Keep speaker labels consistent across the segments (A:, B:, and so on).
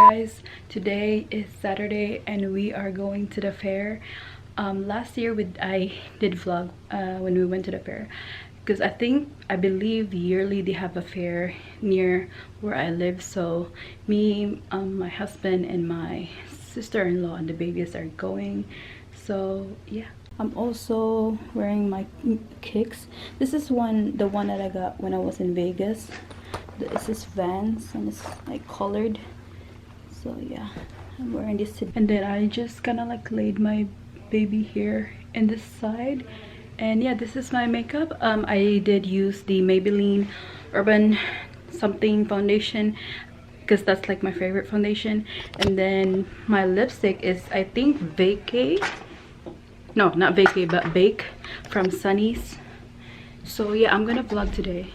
A: guys, today is Saturday and we are going to the fair. Last year I did vlog when we went to the fair, because I believe yearly they have a fair near where I live. So me, my husband and my sister-in-law and the babies are going. So yeah, I'm also wearing my kicks. This is the one that I got when I was in Vegas. This is Vans and it's like colored. So yeah, I'm wearing this today. And then I just kind of like laid my baby here in this side. And yeah, this is my makeup. I did use the Maybelline Urban something foundation because that's like my favorite foundation. And then my lipstick is, I think, Vacay. No, not Vacay, but Bake from Sunny's. So yeah, I'm gonna vlog today.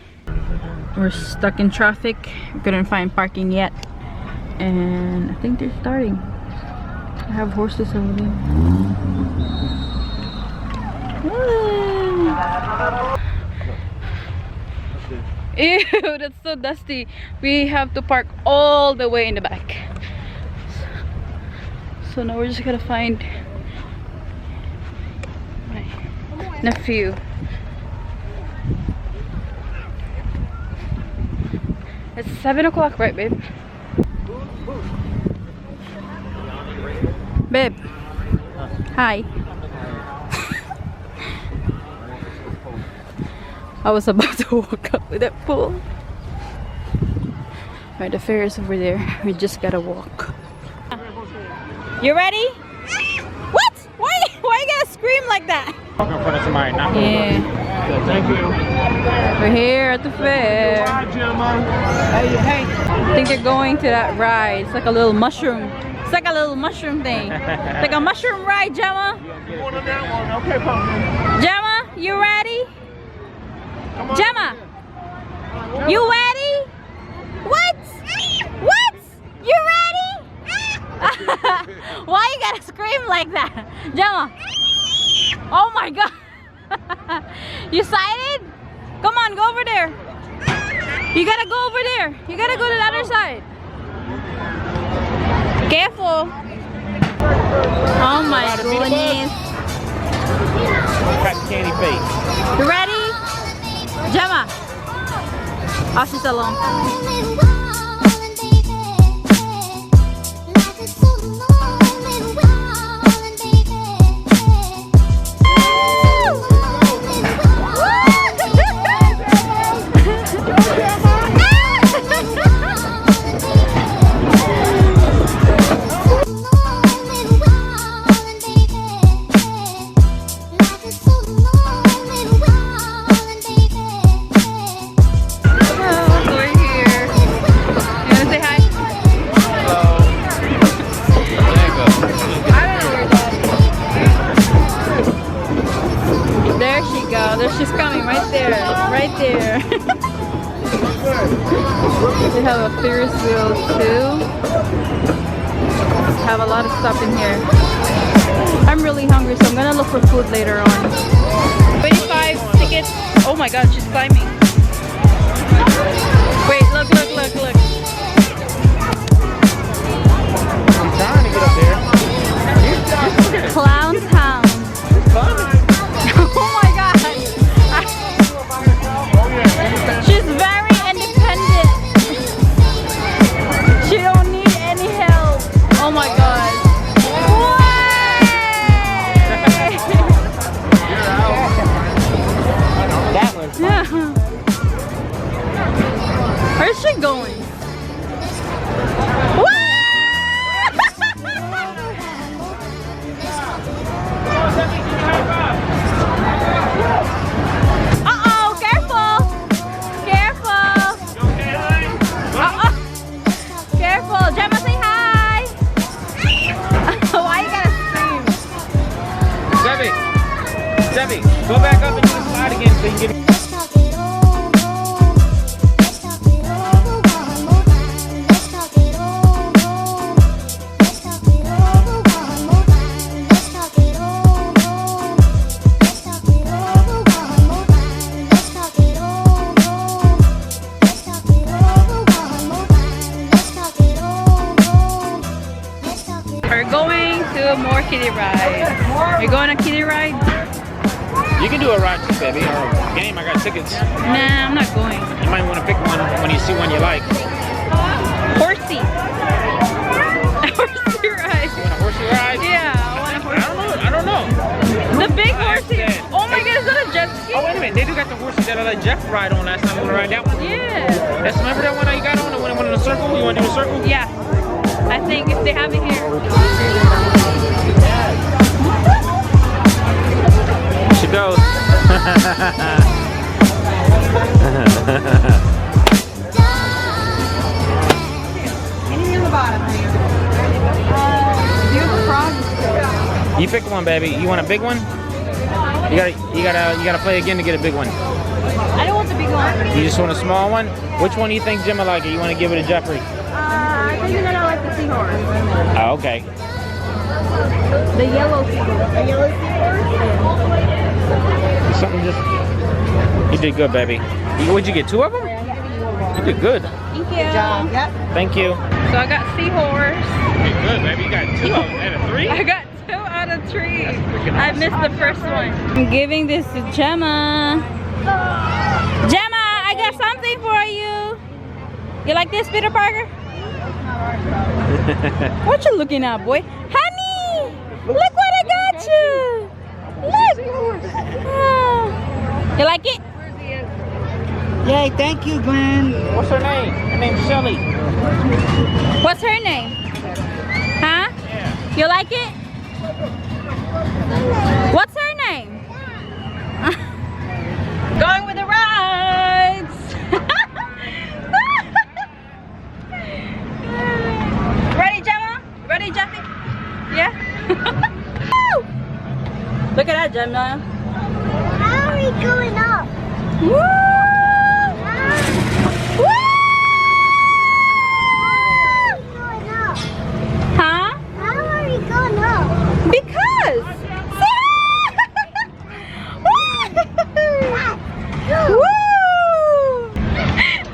A: We're stuck in traffic. We couldn't find parking yet. And I think they're starting. I have horses over there. Ew, that's so dusty. We have to park all the way in the back. So now we're just gonna find my nephew. It's 7 o'clock, right, babe? Babe. Hi. I was about to walk up with that pool. Right, the fair is over there. We just gotta walk. You ready? What? Why you gotta scream like that?
B: Walk in front of somebody, not
A: yeah.
B: Good, thank you.
A: We're here at the fair.
B: Hey.
A: I think they're going to that ride. It's like a little mushroom. It's like a little mushroom thing. It's like a mushroom ride, Gemma.
B: Okay, Papa.
A: Gemma, you ready? Gemma, you ready? What? What? You ready? Why you gotta scream like that? Gemma. Oh my god. You excited? Come on, go over there. You gotta go over there. You gotta go to the other side. Careful. Oh my goodness.
B: Cotton candy face.
A: You ready? Gemma. Oh, she's alone. She's coming right there, right there. They have a Ferris wheel too. Have a lot of stuff in here. I'm really hungry, so I'm gonna look for food later on. 25 tickets. Oh my god, she's climbing. Wait, look.
B: I'm trying to get up there.
A: Clown Town.
B: It's fun.
A: Oh my god. She's very independent. She don't need any help. Oh my god.
B: That one's
A: Yeah. Where's she going?
B: Debbie, go back up and do the slide again so you can get it.
A: more kiddie rides. You're going on kiddie ride?
B: You can do a ride too, baby, or a game. I got tickets.
A: Nah, I'm not going.
B: You might want to pick one when you see one you like.
A: Horsey. Horsey ride.
B: You want a horsey ride?
A: Yeah, I want a horsey.
B: I don't know.
A: The big horsey. Oh my god, is that a jet ski?
B: Oh, wait a minute. They do got the horsey that I let Jeff ride on last time. You want to ride that one?
A: Yeah.
B: That's, remember that one that you got on? The one in a circle? You want to do a circle?
A: Yeah. I think if they have it here.
B: She goes.
C: Anything on the bottom, do the frog.
B: You pick one, baby. You want a big one? You gotta play again to get a big one.
A: I don't want the big one.
B: You just want a small one? Which one do you think Gemma like? Or you want to give it to Jeffrey?
C: I think that I like the seahorse.
B: Oh, okay.
C: The yellow seahorse. The yellow seahorse?
B: Something just. You did good, baby. What'd you get? 2 of them? You did good.
A: Thank you.
C: Good job. Yep.
B: Thank you.
A: So I got seahorse.
B: You did good, baby. You got 2 out of 3?
A: I got 2 out of 3. I missed the first one. I'm giving this to Gemma. Gemma, I got something for you. You like this, Peter Parker? What you looking at, boy? Honey, look what I got you. Look. Oh. You like it?
C: Yay, thank you, Glenn.
B: What's her name? Her name's Shelly.
A: What's her name? Huh?
B: Yeah.
A: You like it? What's her name? Going with the rides. Ready, Gemma? Ready, Jeffy? Yeah? Look at that, Gemma.
C: How are we going up?
A: Woo! Woo! Huh?
C: How are we going up?
A: Because. Woo!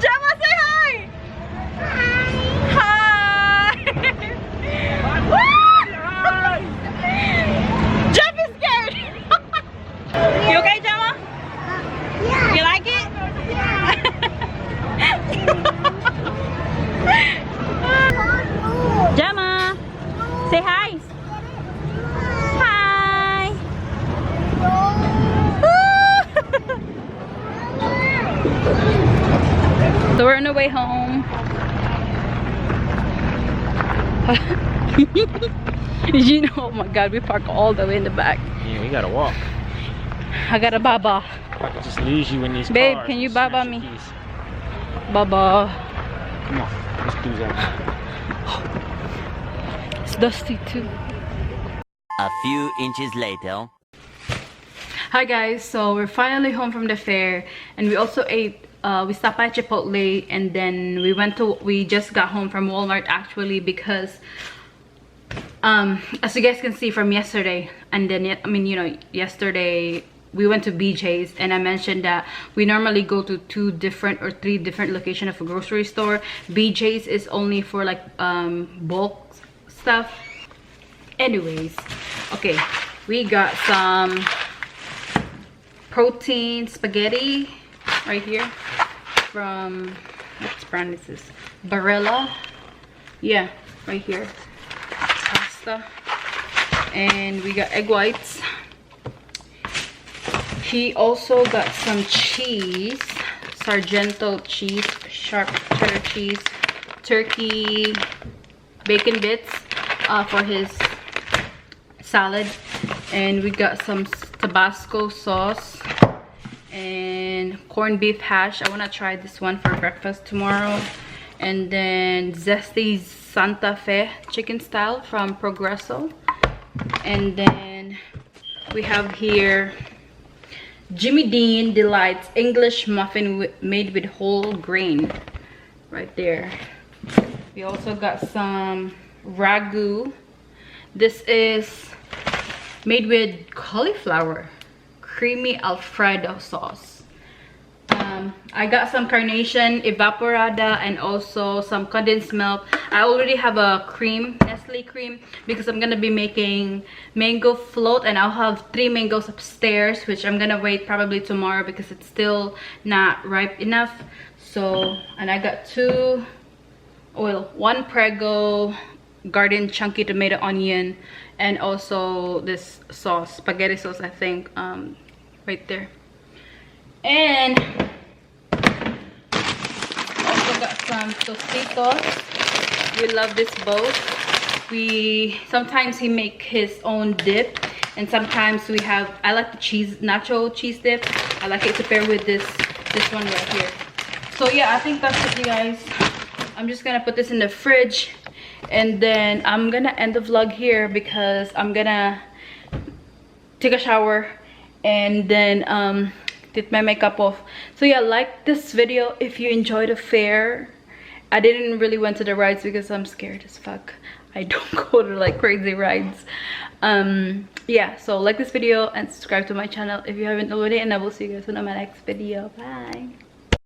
A: Gemma, say hi! Hi! Woo! Jeff is scared! You okay, Gemma?
C: Yeah.
A: You like it? Gemma, say hi! Hi! So we're on the way home. You know, oh my god, we park all the way in the back.
B: Yeah, we gotta walk.
A: I got a baba.
B: I could just lose you in these
A: Babe,
B: cars.
A: can you
B: Smash
A: baba
B: your
A: me?
B: keys.
A: Baba.
B: Come on, let's do that.
A: It's dusty too.
D: A few inches later.
A: Hi guys, so we're finally home from the fair, and we also ate. We stopped by Chipotle, and then we just got home from Walmart actually, because as you guys can see from yesterday, and then yesterday we went to BJ's, and I mentioned that we normally go to 2 different or 3 different locations of a grocery store. BJ's is only for like bulk stuff. Anyways, okay, we got some protein spaghetti right here from, what brand is this? Barilla. Yeah, right here. Pasta. And we got egg whites. He also got some cheese, Sargento cheese, sharp cheddar cheese, turkey, bacon bits for his salad, and we got some Tabasco sauce and corned beef hash. I want to try this one for breakfast tomorrow. And then zesty Santa Fe chicken style from Progresso. And then we have here Jimmy Dean Delights English muffin made with whole grain right there. We also got some ragu. This is made with cauliflower creamy alfredo sauce. I got some carnation evaporada and also some condensed milk. I already have a cream, Nestle cream, because I'm gonna be making mango float, and I'll have 3 mangoes upstairs, which I'm gonna wait probably tomorrow because it's still not ripe enough. So, and I got 1 Prego garden chunky tomato onion, and also this sauce, spaghetti sauce, I think, right there. And also got some tostitos. We love this both. Sometimes he make his own dip, and sometimes we have, I like the nacho cheese dip. I like it to pair with this one right here. So yeah, I think that's it, you guys. I'm just gonna put this in the fridge, and then I'm gonna end the vlog here because I'm gonna take a shower and then get my makeup off. So yeah, like this video if you enjoyed the fair. I didn't really went to the rides because I'm scared as fuck. I don't go to like crazy rides. Yeah, so like this video and subscribe to my channel if you haven't already, and I will see you guys in my next video. Bye.